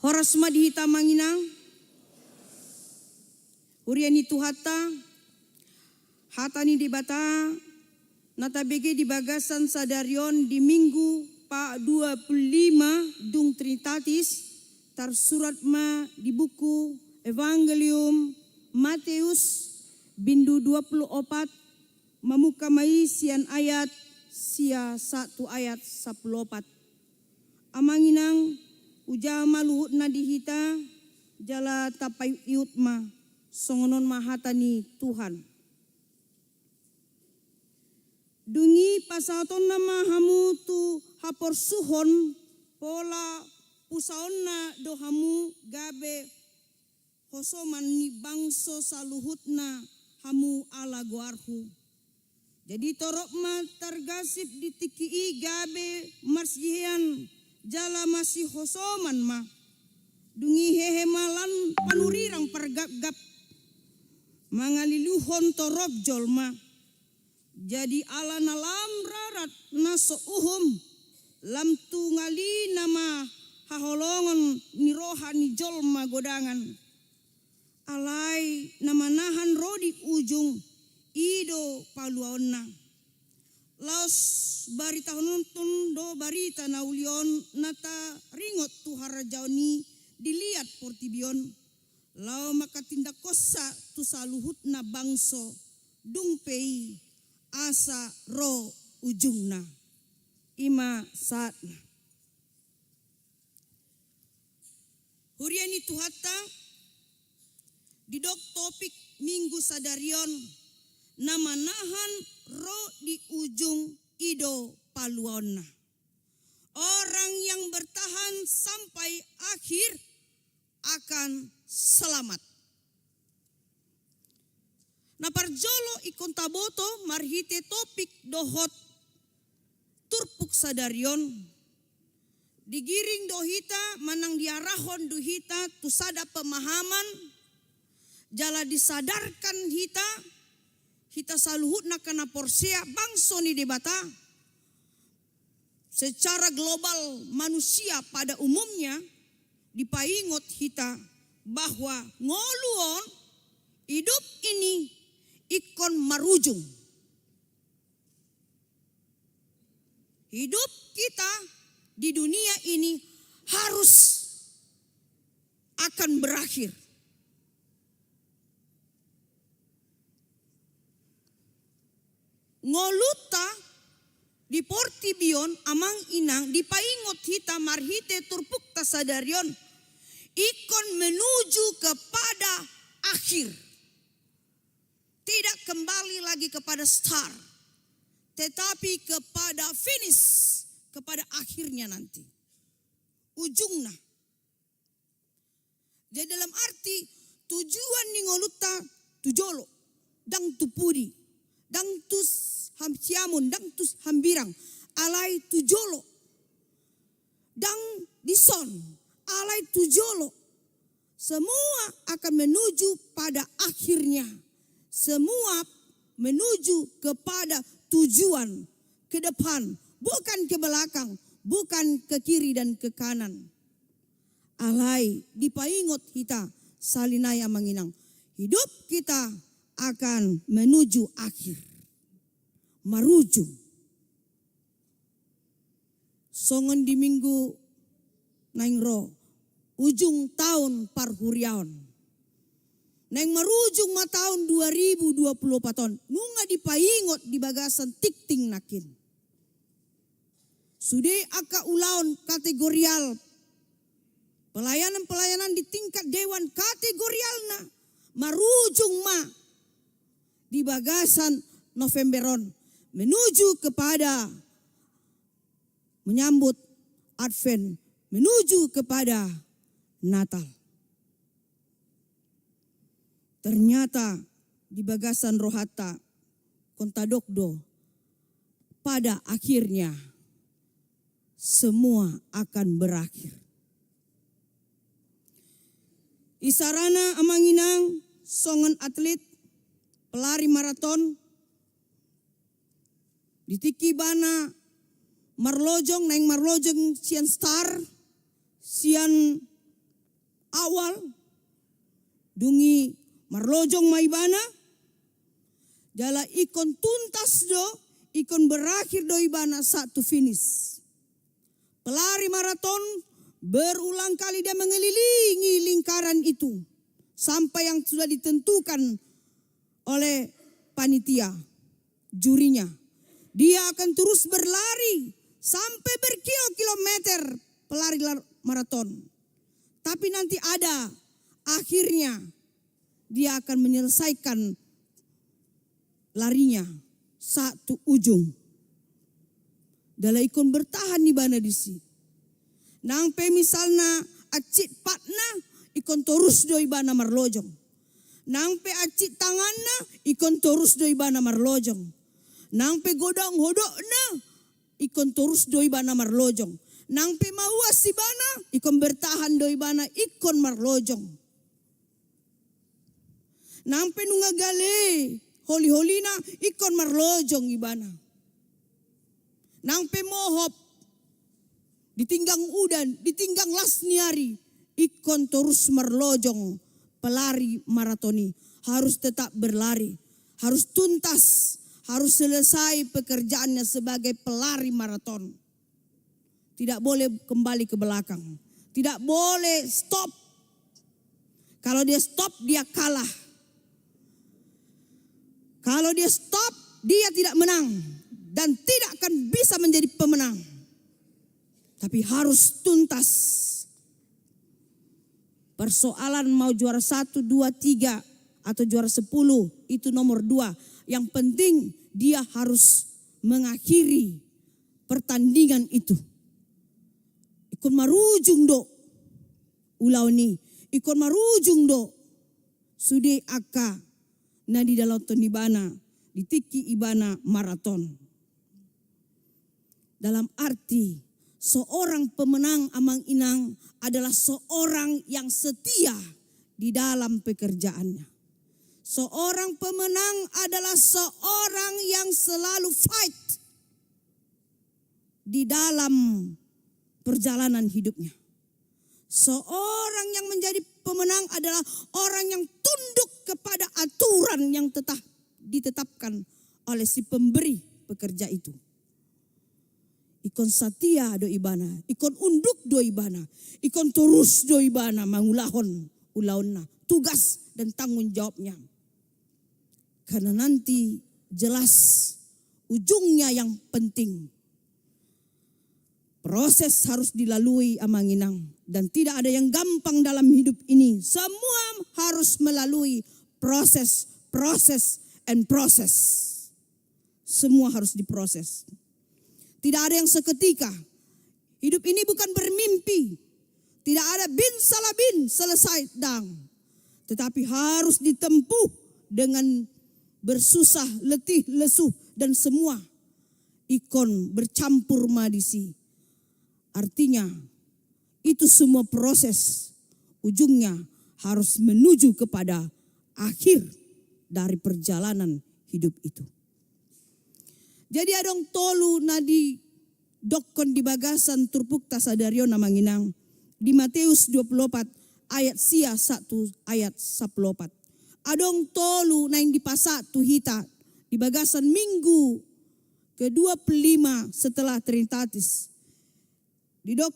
Horas madihita manginang. Uriani tuhata. Hatani di bata. Natabege di bagasan sadarion di minggu pa 25 dung Trinitatis. Tarsurat ma di buku Evangelium Matius bindu 24 mamuka mai sian ayat sia 1 ayat 14. Amanginang ujama luhut na dihita jala tapai iut ma songonon mahatani Tuhan. Dungi pasaton nama hamu tu hapor suhon pola pusaonna dohamu gabe hosoman ni bangso saluhutna hamu ala goarhu. Jadi torok ma targasip ditiki gabe marsjihan jala masih hosoman ma. Dungi hehe malan panurirang pergap-gap mangaliluhon torok jolma. Jadi ala nalam rarat naso uhum lam tungali nama haholongon ni rohani jolma godangan. Alai nama nahan rodi ujung ido paluaonna. Laos barita honontun do barita naulion nata ringot tuhara jauni dilihat portibion. Lao maka tindak kosa tu saluhut na bangso dungpei asa ro ujungna. Ima saatna. Huriani tuhata didok topik minggu sadarion nama nahan ro di ujung ido paluona. Orang yang bertahan sampai akhir akan selamat. Naparjolo ikon taboto marhite topik dohot turpuk sadarion. Digiring dohita manang diarahon dohita tusada pemahaman. Jala disadarkan hita saluhut na kana porsea bangso ni debata. Secara global manusia pada umumnya dipaingot hita bahwa ngoluon hidup ini ikon marujung. Hidup kita di dunia ini harus akan berakhir. Ngoluta di portibion amang inang dipaingot hita marhite turpuk tasadarion ikon menuju kepada akhir. Tidak kembali lagi kepada start, tetapi kepada finish, kepada akhirnya nanti. Ujungnya. Jadi dalam arti tujuan ni ngoluta tujolo, dang tupudi, dang tus hamsiamun, dang tus hambirang, alai tujolo, dang dison, alai tujolo. Semua akan menuju pada akhirnya. Semua menuju kepada tujuan ke depan, bukan ke belakang, bukan ke kiri dan ke kanan. Alai dipaingot hita salinaya manginang. Hidup kita akan menuju akhir. Marujung. Songon di minggu naingro ujung tahun parhuriaon. Neng marujung ma tahun 2024 ton. Nunga dipaingot di bagasan tikting nakin. Sude aka ulaon kategorial. Pelayanan-pelayanan di tingkat dewan kategorialna. Marujung ma di bagasan Novemberon. Menuju kepada menyambut Advent. Menuju kepada Natal. Ternyata di bagasan rohata kontadokdo pada akhirnya semua akan berakhir. Isarana amanginang songon atlet pelari maraton ditiki bana marlojong naing marlojong sian star sian awal dungi marlojong maibana jala ikon tuntas do ikon berakhir do ibana satu finish. Pelari maraton berulang kali dia mengelilingi lingkaran itu sampai yang sudah ditentukan oleh panitia, jurinya. Dia akan terus berlari sampai berkilo-kilometer pelari maraton. Tapi nanti ada akhirnya dia akan menyelesaikan larinya satu ujung. Dalam ikon bertahan di bana disi. Nang pe misalna acit patna ikon torus do ibana marlojong. Nang pe acit tanganna ikon torus do ibana marlojong. Nang pe godang hodokna ikon torus do ibana marlojong. Nang pe mawas ibana ikon bertahan do ibana ikon marlojong. Nang pe nungagale holi-holina ikon marlojong ibana. Nang pe mohop ditinggang udan, ditinggang lasniari, ikon terus marlojong pelari maratoni. Harus tetap berlari, harus tuntas, harus selesai pekerjaannya sebagai pelari maraton. Tidak boleh kembali ke belakang, tidak boleh stop. Kalau dia stop, dia kalah. Kalau dia stop, dia tidak menang dan tidak akan bisa menjadi pemenang. Tapi harus tuntas. Persoalan mau juara 1, 2, 3 atau juara 10 itu nomor 2. Yang penting dia harus mengakhiri pertandingan itu. Ikon marujung do ulau ni. Ikon marujung do sude aka na di dalam ibana di tiki ibana maraton. Dalam arti seorang pemenang amang inang adalah seorang yang setia di dalam pekerjaannya. Seorang pemenang adalah seorang yang selalu fight di dalam perjalanan hidupnya. Seorang yang menjadi pemenang adalah orang yang tunduk kepada aturan yang ditetapkan oleh si pemberi pekerja itu. Ikon satia do ibana, ikon unduk do ibana, ikon terus do ibana mangulahon ulauna tugas dan tanggung jawabnya. Karena nanti jelas ujungnya yang penting. Proses harus dilalui amanginang dan tidak ada yang gampang dalam hidup ini. Semua harus melalui proses. Semua harus diproses. Tidak ada yang seketika. Hidup ini bukan bermimpi. Tidak ada bin salabin selesai dang. Tetapi harus ditempuh dengan bersusah, letih, lesuh dan semua ikon bercampur madisi. Artinya itu semua proses ujungnya harus menuju kepada akhir dari perjalanan hidup itu. Jadi adong tolu nadi dokon di bagasan turpuk tasadario namanginang di Matius 24 ayat sia 1 ayat 14. Adong tolu naing di pasatu hita di bagasan minggu ke-25 setelah Trinitatis. Didok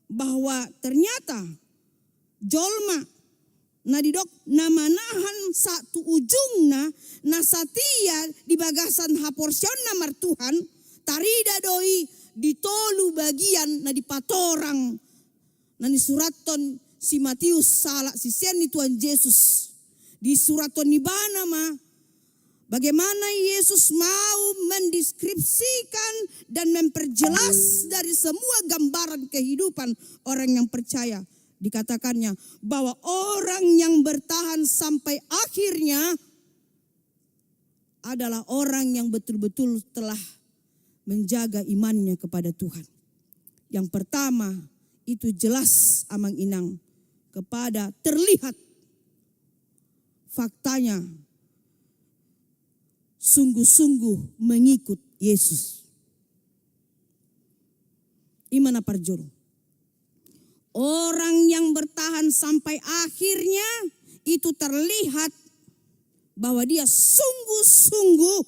bahwa ternyata jolma na didok namanahan satu ujungna nasatia di bagasan haporsion namar Tuhan tarida doi ditolu bagian na dipatorang na di suraton si Matius salah si seni Tuhan Yesus di suraton nibana ma bagaimana Yesus mau mendeskripsikan dan memperjelas dari semua gambaran kehidupan orang yang percaya. Dikatakannya bahwa orang yang bertahan sampai akhirnya adalah orang yang betul-betul telah menjaga imannya kepada Tuhan. Yang pertama itu jelas amang inang kepada terlihat faktanya sungguh-sungguh mengikut Yesus. Imana parjoro. Orang yang bertahan sampai akhirnya itu terlihat bahwa dia sungguh-sungguh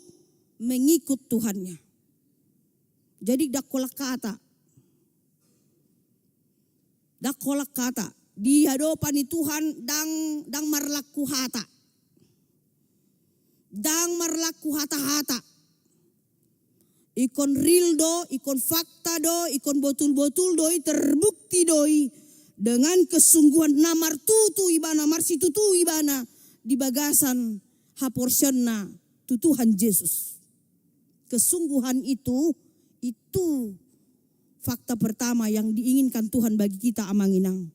mengikut Tuhannya. Jadi dakolak kata di hadapan Tuhan dang marlaku hata. Dang marlaku hata-hata. Ikon real do, ikon fakta do, ikon botul-botul doi terbukti doi dengan kesungguhan namar tutu ibana marsi tutu ibana di bagasan haporsionna tu Tuhan Yesus. Kesungguhan itu fakta pertama yang diinginkan Tuhan bagi kita amanginang.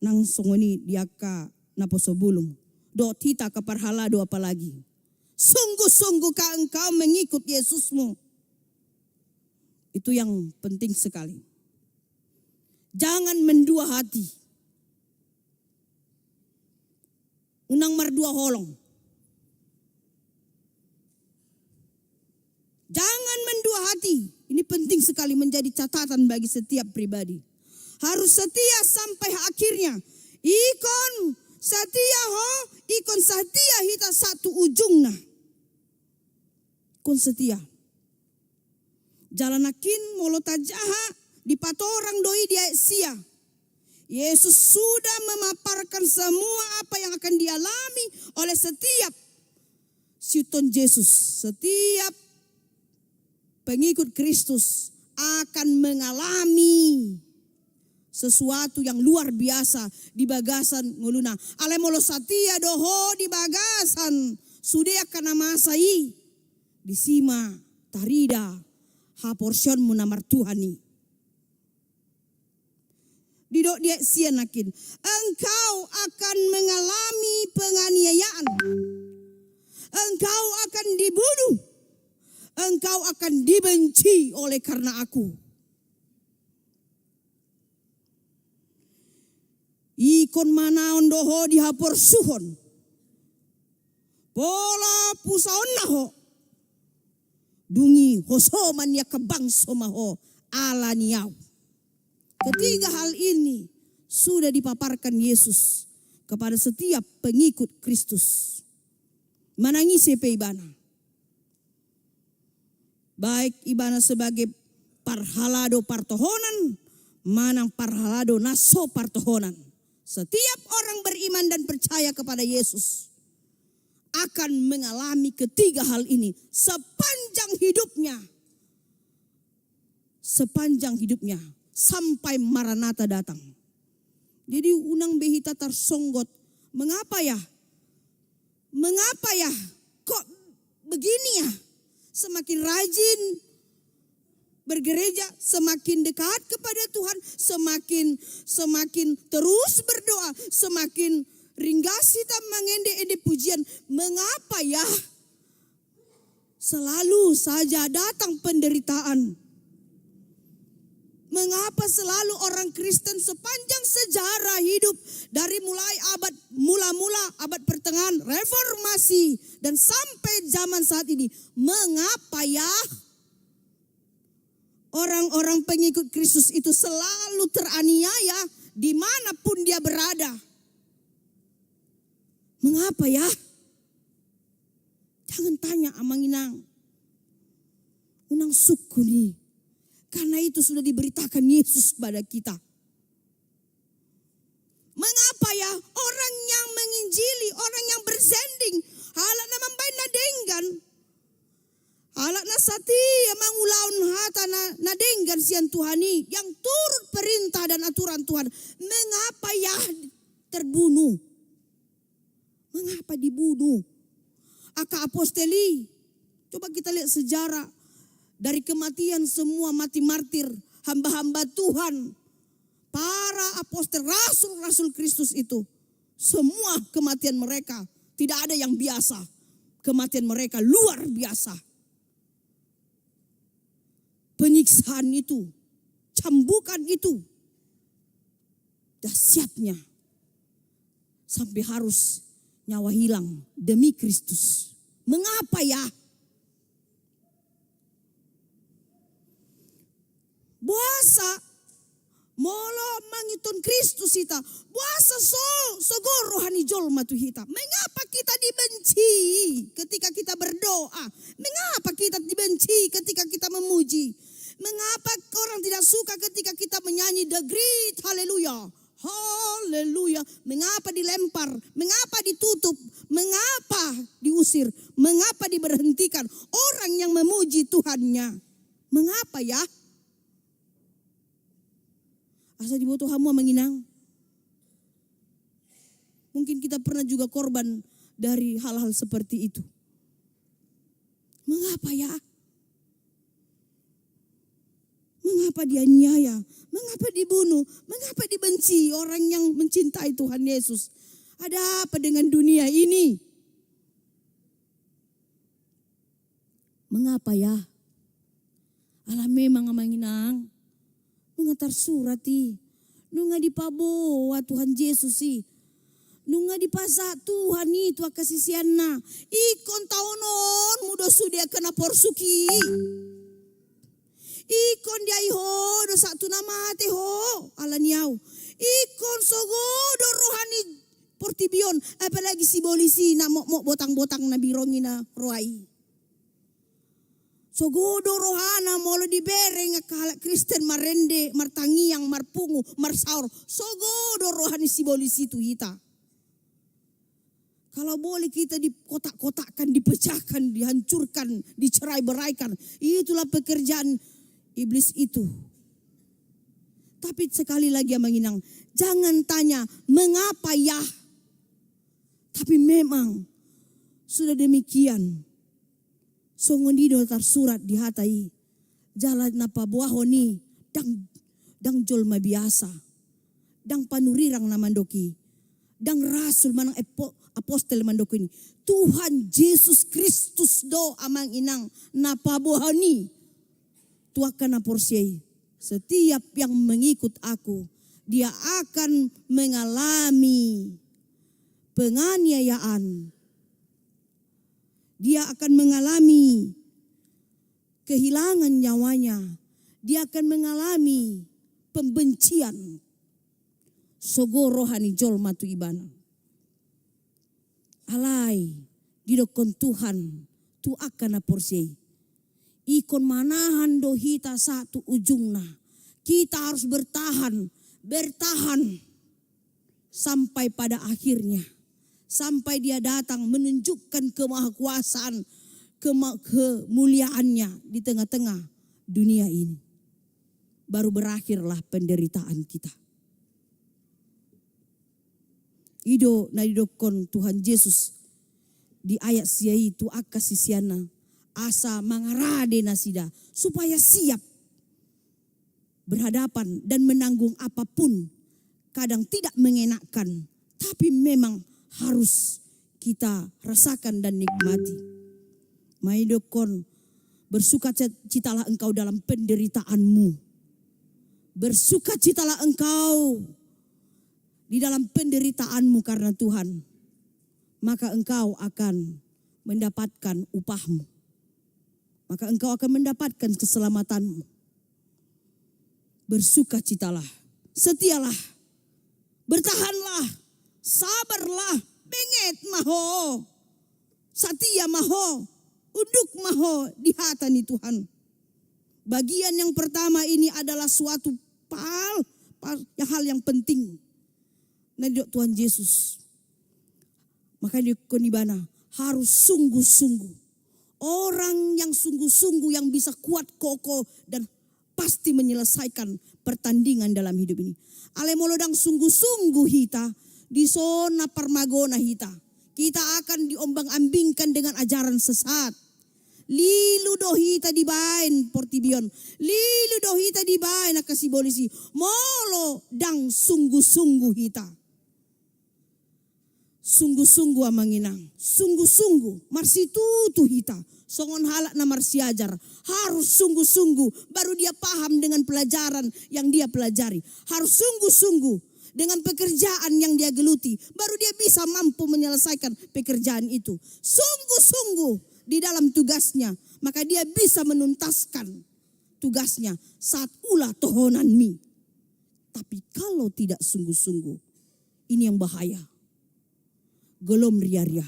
Nang songoni diaka naposo bulung. Do tita keparhala do apalagi. Sungguh-sungguh engkau mengikut Yesusmu. Itu yang penting sekali. Jangan mendua hati. Unang mardua holong. Jangan mendua hati. Ini penting sekali menjadi catatan bagi setiap pribadi. Harus setia sampai akhirnya. Ikon setia ikon setia hita satu ujungna. Ikon setia. Jalanakin molota jaha di patorang doi dia sia. Yesus sudah memaparkan semua apa yang akan dialami oleh setiap siuton Yesus. Setiap pengikut Kristus akan mengalami sesuatu yang luar biasa di bagasan nguluna. Ale molo satia doho di bagasan sudah akan masai di sima tarida ha porsion munamar Tuhani. Didok dia sianakin. Engkau akan mengalami penganiayaan. Engkau akan dibunuh. Engkau akan dibenci oleh karena aku. Ikon manaon doho dihapor suhon. Pola pusaon naho. Dungi hosoman ya kebang somaho ala niau. Ketiga hal ini sudah dipaparkan Yesus kepada setiap pengikut Kristus. Manangisi pe ibana. Baik ibana sebagai parhalado partohonan, manang parhalado naso partohonan. Setiap orang beriman dan percaya kepada Yesus akan mengalami ketiga hal ini sepanjang hidupnya. Sepanjang hidupnya sampai Maranatha datang. Jadi unang behita tarsonggot. Mengapa ya? Mengapa ya? Kok begini ya? Semakin rajin bergereja, semakin dekat kepada Tuhan, semakin terus berdoa, semakin ringgasi tak mengende-ende pujian. Mengapa ya? Selalu saja datang penderitaan. Mengapa selalu orang Kristen sepanjang sejarah hidup dari mulai mula-mula abad pertengahan, reformasi dan sampai zaman saat ini, mengapa ya orang-orang pengikut Kristus itu selalu teraniaya dimanapun dia berada? Mengapa ya? Jangan tanya amanginang. Unang suku nih. Karena itu sudah diberitakan Yesus kepada kita. Mengapa ya orang yang menginjili, orang yang bersending, halak na mambai na denggan, halak na sati emang ulaun hata na denggan sian Tuhani, yang turut perintah dan aturan Tuhan. Mengapa ya terbunuh? Mengapa dibunuh? Aka aposteli, coba kita lihat sejarah. Dari kematian semua mati martir, hamba-hamba Tuhan, para apostol, rasul-rasul Kristus itu, semua kematian mereka tidak ada yang biasa. Kematian mereka luar biasa. Penyiksaan itu, cambukan itu, dahsyatnya sampai harus nyawa hilang demi Kristus. Mengapa ya? Puasa Molo mangiton Kristus hita. Buasa sogo rohani jolma tu hita. Mengapa kita dibenci ketika kita berdoa? Mengapa kita dibenci ketika kita memuji? Mengapa orang tidak suka ketika kita menyanyi the great haleluya? Haleluya. Mengapa dilempar? Mengapa ditutup? Mengapa diusir? Mengapa diberhentikan orang yang memuji Tuhannya? Mengapa ya? Asa dibutuh hamu menginang. Mungkin kita pernah juga korban dari hal-hal seperti itu. Mengapa ya? Mengapa dianiaya? Mengapa dibunuh? Mengapa dibenci orang yang mencintai Tuhan Yesus? Ada apa dengan dunia ini? Mengapa ya? Alah memang amanginang. Nunga tarsurati. Nunga dipabawa Tuhan Yesus sih. Nunga dipasa Tuhan itu akasisianna. Ikon taonon muda sudia kena porsuki. Ikon dia iho do satu nama te ho alaniau. Ikon sogodo rohani portibion apalagi si bolisi na mo botang-botang na birongi na roai. Sogodo rohana molo di bereng akala Kristen marende martangiang marpungu marsaur. Sogodo rohani si bolisi itu hita. Kalau boleh kita dikotak-kotakkan, dipecahkan, dihancurkan, dicerai-beraikan. Itulah pekerjaan iblis itu. Tapi sekali lagi menginang, jangan tanya mengapa ya. Tapi memang sudah demikian. Songondido tersurat di hatai. Jalan napa buahoni dang jolma biasa. Dang panurirang na mandoki. Dang rasul manang apostel mandoki ini. Tuhan Yesus Kristus do amang inang napa buahoni. Tuakan aporsiai. Setiap yang mengikut aku, dia akan mengalami penganiayaan. Dia akan mengalami kehilangan nyawanya. Dia akan mengalami pembencian. Sogo rohani jol matu ibana. Alai didokon Tuhan tu akan aporsiai. Ikon manahan dohita satu ujungna. Kita harus bertahan sampai pada akhirnya. Sampai dia datang menunjukkan kemahakuasaan, kemuliaannya di tengah-tengah dunia ini. Baru berakhirlah penderitaan kita. Ido nadidokon Tuhan Yesus di ayat siai itu akasisiana asa mangarade nasida supaya siap berhadapan dan menanggung apapun. Kadang tidak mengenakkan, tapi memang harus kita rasakan dan nikmati. Maidokon, bersukacitalah engkau dalam penderitaanmu. Bersukacitalah engkau di dalam penderitaanmu karena Tuhan. Maka engkau akan mendapatkan upahmu. Maka engkau akan mendapatkan keselamatanmu. Bersukacitalah, setialah, bertahanlah. Sabarlah, benget maho, satia maho, unduk maho di hatani Tuhan. Bagian yang pertama ini adalah suatu hal yang penting. Nadok Tuhan Yesus. Maka di konibana harus sungguh-sungguh. Orang yang sungguh-sungguh yang bisa kuat kokoh dan pasti menyelesaikan pertandingan dalam hidup ini. Ale molodang sungguh-sungguh hita. Di zona parmagona hita. Kita akan diombang-ambingkan dengan ajaran sesat. Lilu dohita dibain portibion. Lilu dohita dibain akasi bolisi. Molo dang sungguh-sungguh hita. Sungguh-sungguh amanginang. Sungguh-sungguh. Marsitutu hita. Songon halak na marsiajar. Harus sungguh-sungguh. Baru dia paham dengan pelajaran yang dia pelajari. Harus sungguh-sungguh. Dengan pekerjaan yang dia geluti. Baru dia bisa mampu menyelesaikan pekerjaan itu. Sungguh-sungguh di dalam tugasnya. Maka dia bisa menuntaskan tugasnya saat ulah tohonan mi. Tapi kalau tidak sungguh-sungguh, ini yang bahaya. Gelom ria-ria.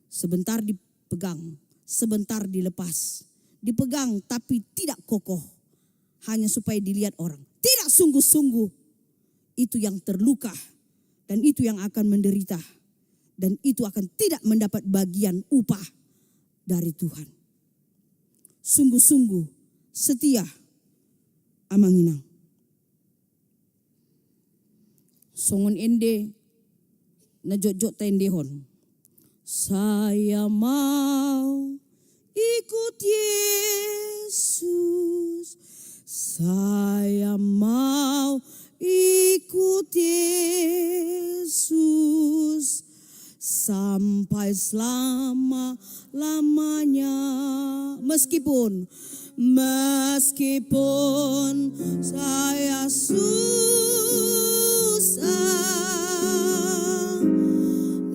Sebentar dipegang, sebentar dilepas. Dipegang tapi tidak kokoh. Hanya supaya dilihat orang. Tidak sungguh-sungguh. Itu yang terluka. Dan itu yang akan menderita. Dan itu akan tidak mendapat bagian upah dari Tuhan. Sungguh-sungguh setia amanginang. Songon ende na jojok tendehon. Saya mau ikut Yesus. Saya mau ikut Yesus sampai selama-lamanya. Meskipun saya susah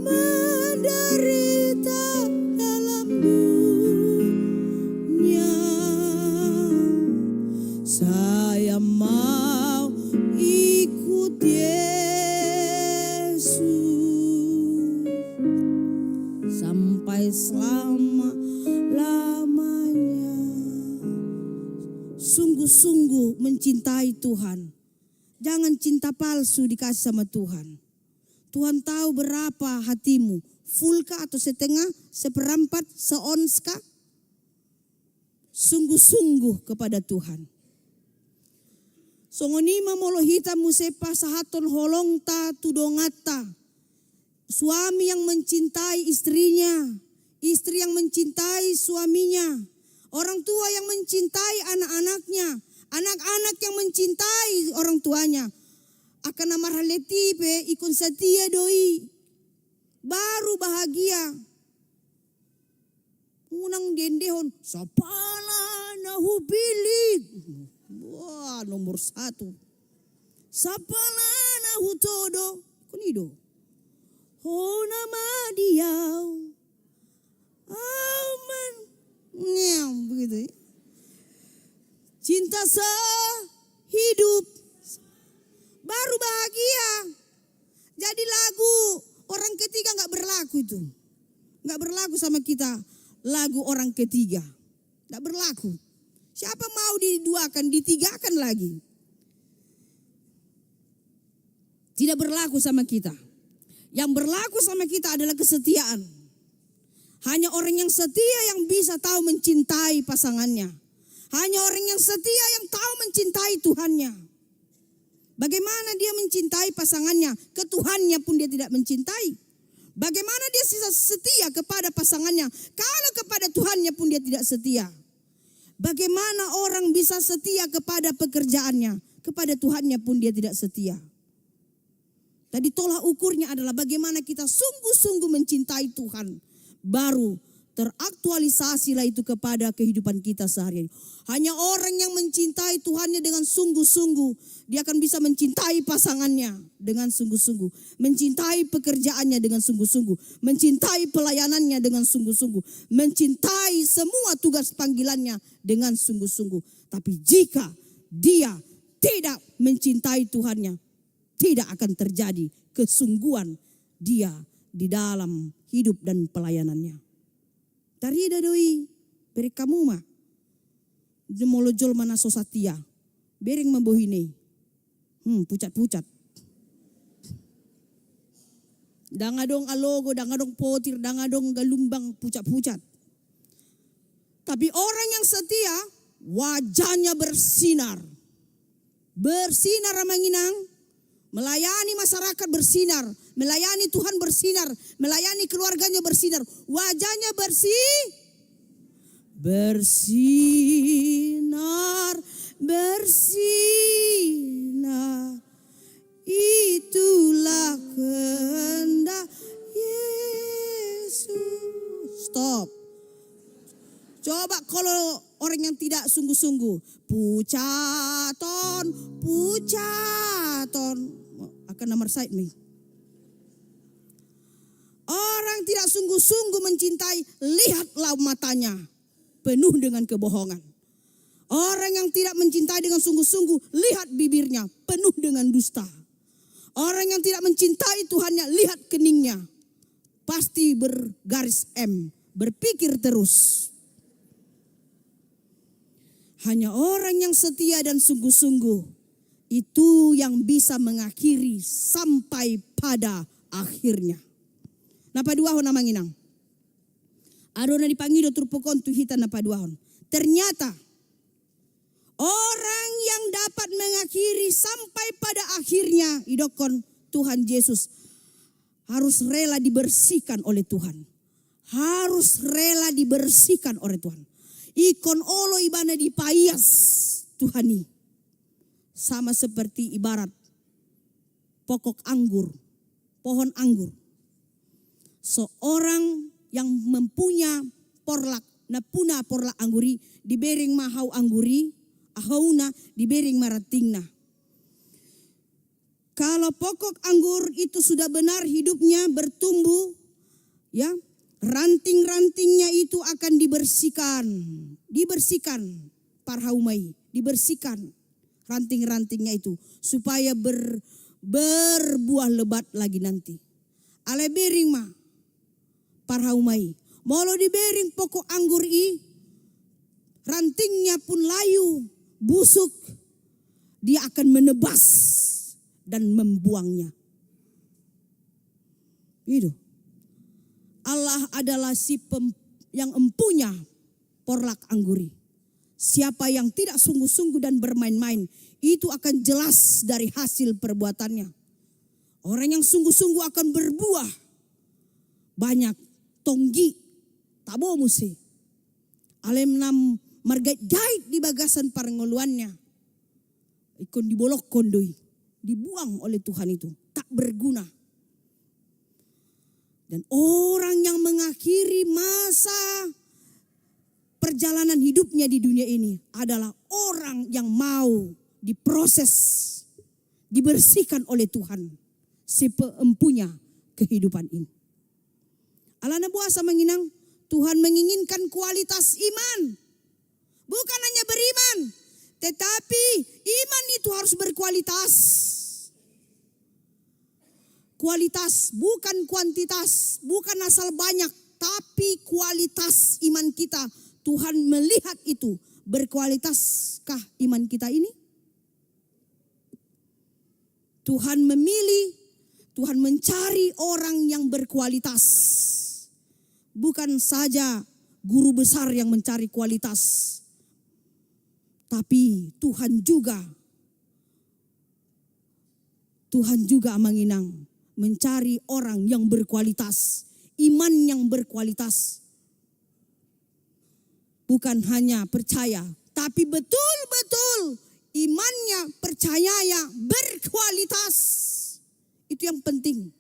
menderita dalam dunia, saya mau ikut Yesus sampai selama-lamanya. Sungguh-sungguh mencintai Tuhan. Jangan cinta palsu dikasih sama Tuhan. Tuhan tahu berapa hatimu. Full kah atau setengah, seperempat, seons kah? Sungguh-sungguh kepada Tuhan. Songonima molohita musepa sahaton holongta tudongata. Suami yang mencintai istrinya. Istri yang mencintai suaminya. Orang tua yang mencintai anak-anaknya. Anak-anak yang mencintai orang tuanya. Akan amarhaletipe ikun setia doi. Baru bahagia. Unang dendehon. Sapala nahu pilih. Wah, nomor 1. Sapala nahu todo. Kunido. Ho nama diau. Aman. Nyam, begitu ya. Cinta sehidup. Baru bahagia. Jadi lagu orang ketiga gak berlaku itu. Gak berlaku sama kita. Lagu orang ketiga. Gak berlaku. Siapa mau diduakan, ditigakan lagi. Tidak berlaku sama kita. Yang berlaku sama kita adalah kesetiaan. Hanya orang yang setia yang bisa tahu mencintai pasangannya. Hanya orang yang setia yang tahu mencintai Tuhannya. Bagaimana dia mencintai pasangannya? Ke Tuhannya pun dia tidak mencintai. Bagaimana dia setia kepada pasangannya? Kalau kepada Tuhannya pun dia tidak setia. Bagaimana orang bisa setia kepada pekerjaannya? Kepada Tuhannya pun dia tidak setia. Tadi tolak ukurnya adalah bagaimana kita sungguh-sungguh mencintai Tuhan. Baru teraktualisasilah itu kepada kehidupan kita sehari-hari. Hanya orang yang mencintai Tuhannya dengan sungguh-sungguh, dia akan bisa mencintai pasangannya dengan sungguh-sungguh, mencintai pekerjaannya dengan sungguh-sungguh, mencintai pelayanannya dengan sungguh-sungguh, mencintai semua tugas panggilannya dengan sungguh-sungguh. Tapi jika dia tidak mencintai Tuhannya, tidak akan terjadi kesungguhan dia di dalam hidup dan pelayanannya. Dari dadoi beri kamu mah demolojol mana sosatia bereng membohine pucat-pucat dangadong alogo dangadong potir dangadong galumbang pucat-pucat. Tapi orang yang setia wajahnya bersinar ramanginang, melayani masyarakat bersinar, melayani Tuhan bersinar, melayani keluarganya bersinar, wajahnya bersinar. Itulah kehendak Yesus. Stop. Coba kalau orang yang tidak sungguh-sungguh, pucaton, akan nomor side nih. Orang tidak sungguh-sungguh mencintai, lihatlah matanya penuh dengan kebohongan. Orang yang tidak mencintai dengan sungguh-sungguh, lihat bibirnya penuh dengan dusta. Orang yang tidak mencintai Tuhannya, lihat keningnya. Pasti bergaris M, berpikir terus. Hanya orang yang setia dan sungguh-sungguh, itu yang bisa mengakhiri sampai pada akhirnya. Napa duahon namanginang? Adona dipanggil turpokon tuhita napa duahon. Ternyata orang yang dapat mengakhiri sampai pada akhirnya idokon Tuhan Yesus harus rela dibersihkan oleh Tuhan. Harus rela dibersihkan oleh Tuhan. Ikon olo ibana dipayas Tuhani. Sama seperti ibarat pokok anggur, pohon anggur. Seorang yang mempunyai porlak, napuna porlak angguri, dibering mahau angguri, ahauna dibering maratingna. Kalau pokok anggur itu sudah benar hidupnya bertumbuh, ya, ranting-rantingnya itu akan dibersihkan parhaumai, dibersihkan ranting-rantingnya itu supaya berbuah lebat lagi nanti. Ale bering mah parhaumai, molo dibering pokok anggur rantingnya pun layu, busuk, dia akan menebas dan membuangnya. Itu. Allah adalah yang empunya porlak angguri. Siapa yang tidak sungguh-sungguh dan bermain-main, itu akan jelas dari hasil perbuatannya. Orang yang sungguh-sungguh akan berbuah banyak, tonggi, tabo musi. Alem nam margait-gait di bagasan parengoluannya. Ikon dibolok kondoi, dibuang oleh Tuhan itu, tak berguna. Dan orang yang mengakhiri masa perjalanan hidupnya di dunia ini adalah orang yang mau diproses, dibersihkan oleh Tuhan si peempunya kehidupan ini. Alana buasa menginang, Tuhan menginginkan kualitas iman. Bukan hanya beriman, tetapi iman itu harus berkualitas. Kualitas, bukan kuantitas, bukan asal banyak, tapi kualitas iman kita. Tuhan melihat itu, berkualitaskah iman kita ini? Tuhan memilih, Tuhan mencari orang yang berkualitas. Bukan saja guru besar yang mencari kualitas, tapi Tuhan juga menginang mencari orang yang berkualitas, iman yang berkualitas. Bukan hanya percaya, tapi betul-betul imannya, percayanya berkualitas. Itu yang penting.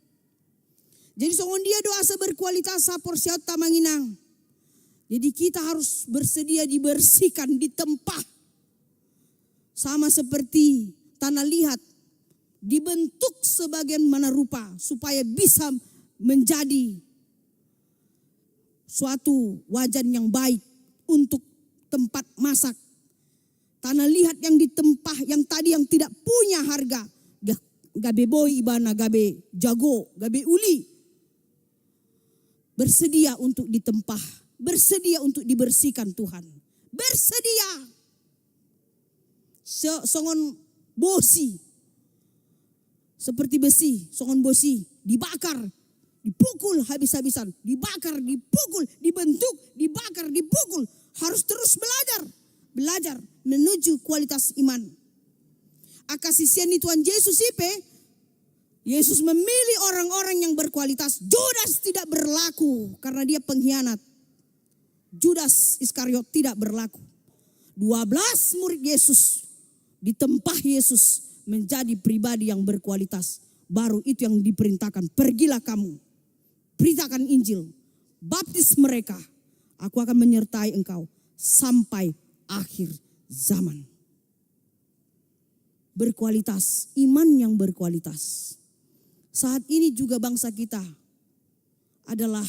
Jadi songon dia doa berkualitas sapor siat tamanginang. Jadi kita harus bersedia dibersihkan, ditempah. Sama seperti tanah liat, dibentuk sebagaimana rupa supaya bisa menjadi suatu wajan yang baik untuk tempat masak. Tanah liat yang ditempah, yang tadi yang tidak punya harga, gabe boy ibana, gabe jago, gabe uli, bersedia untuk ditempah, bersedia untuk dibersihkan Tuhan, bersedia. Songon bosi, seperti besi, songon bosi, dibakar, dipukul habis-habisan, dibakar, dipukul, dibentuk, dibakar, dipukul. Harus terus belajar menuju kualitas iman. Akasisian Tuhan Yesus Yesus memilih orang-orang yang berkualitas. Judas tidak berlaku karena dia pengkhianat. Judas Iskariot tidak berlaku. 12 murid Yesus ditempah Yesus menjadi pribadi yang berkualitas. Baru itu yang diperintahkan. Pergilah kamu, beritakan Injil, baptis mereka. Aku akan menyertai engkau sampai akhir zaman. Berkualitas, iman yang berkualitas. Saat ini juga bangsa kita adalah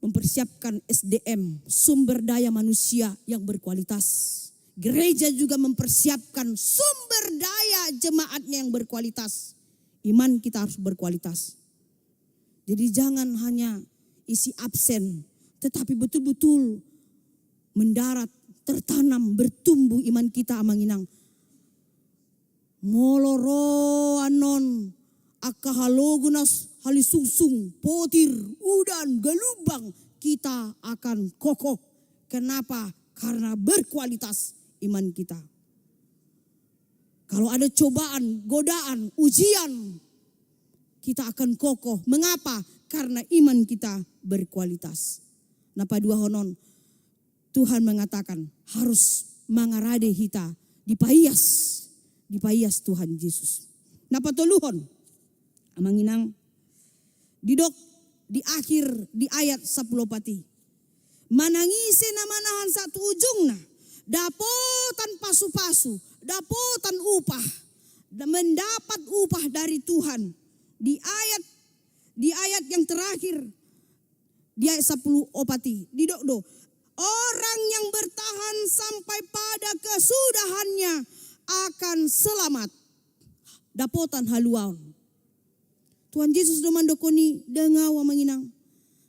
mempersiapkan SDM, sumber daya manusia yang berkualitas. Gereja juga mempersiapkan sumber daya jemaatnya yang berkualitas. Iman kita harus berkualitas. Jadi jangan hanya isi absen, tetapi betul-betul mendarat, tertanam, bertumbuh iman kita amanginang. Moloro anon akahalogunas halisungsung potir udan galubang, kita akan kokoh. Kenapa? Karena berkualitas iman kita. Kalau ada cobaan, godaan, ujian, kita akan kokoh. Mengapa? Karena iman kita berkualitas. Napa dua honon, Tuhan mengatakan harus mangarade hita dipayas Tuhan Yesus. Napa toluhon? Amanginang didok di akhir di ayat 10 pati. Manangise na manahan satu ujungna, dapotan pasu-pasu, dapotan upah, mendapat upah dari Tuhan. Di ayat yang terakhir, di ayat 10 opati, didok orang yang bertahan sampai pada kesudahannya akan selamat. Dapotan haluan. Tuhan Yesus domandokoni dengawa menginang.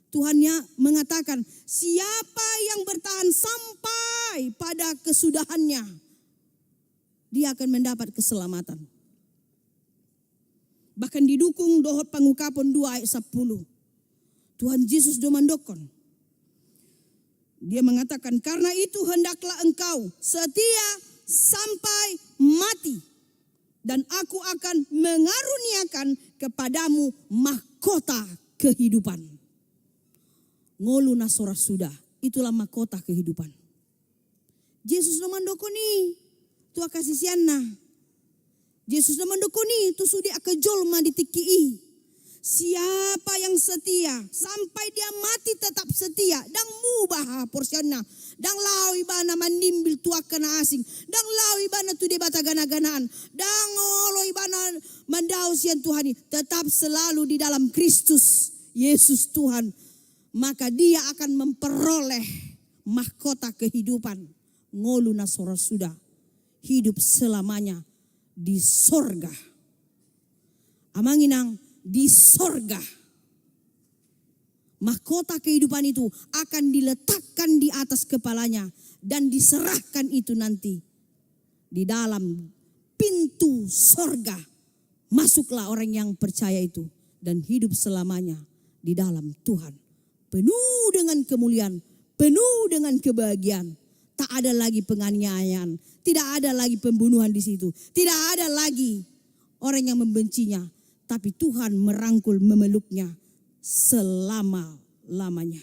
Tuhannya mengatakan, siapa yang bertahan sampai pada kesudahannya, dia akan mendapat keselamatan. Bahkan didukung dohot pangukapon 2 ayat 10. Tuhan Yesus domandokon. Dia mengatakan, karena itu hendaklah engkau setia sampai mati, dan aku akan mengaruniakan kepadamu mahkota kehidupan. Ngolu nasora sudah, itulah mahkota kehidupan. Yesus nomandokoni, tu akasisianna. Yesus nomandokoni, tu sudi akajolma ditikii. Siapa yang setia sampai dia mati tetap setia, dang mubah porsianna, dang lau ibana manimbil tuak kena asing, dang lau ibana tu debata gana-ganaan, dang olo ibana mandau sian Tuhan, tetap selalu di dalam Kristus Yesus Tuhan, maka dia akan memperoleh mahkota kehidupan. Ngolu nasora sudah hidup selamanya di sorga. Amanginang di sorga. Mahkota kehidupan itu akan diletakkan di atas kepalanya dan diserahkan itu nanti di dalam pintu sorga. Masuklah orang yang percaya itu dan hidup selamanya di dalam Tuhan. Penuh dengan kemuliaan, penuh dengan kebahagiaan. Tak ada lagi penganiayaan, tidak ada lagi pembunuhan di situ, tidak ada lagi orang yang membencinya. Tapi Tuhan merangkul memeluknya selama-lamanya.